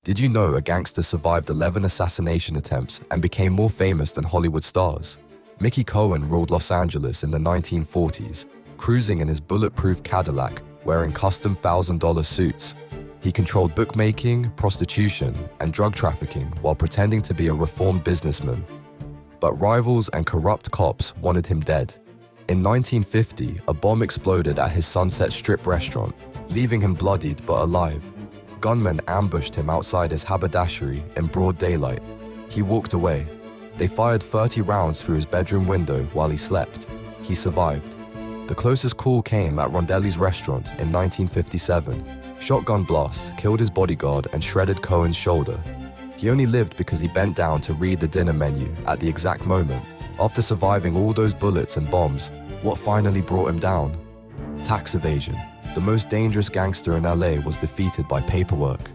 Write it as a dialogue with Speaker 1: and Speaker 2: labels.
Speaker 1: Did you know a gangster survived 11 assassination attempts and became more famous than Hollywood stars? Mickey Cohen ruled Los Angeles in the 1940s, cruising in his bulletproof Cadillac, wearing custom $1,000 suits. He controlled bookmaking, prostitution, and drug trafficking while pretending to be a reformed businessman. But rivals and corrupt cops wanted him dead. In 1950, a bomb exploded at his Sunset Strip restaurant, leaving him bloodied but alive. Gunmen ambushed him outside his haberdashery in broad daylight. He walked away. They fired 30 rounds through his bedroom window while he slept. He survived. The closest call came at Rondelli's restaurant in 1957. Shotgun blasts killed his bodyguard and shredded Cohen's shoulder. He only lived because he bent down to read the dinner menu at the exact moment. After surviving all those bullets and bombs, what finally brought him down? Tax evasion. The most dangerous gangster in LA was defeated by paperwork.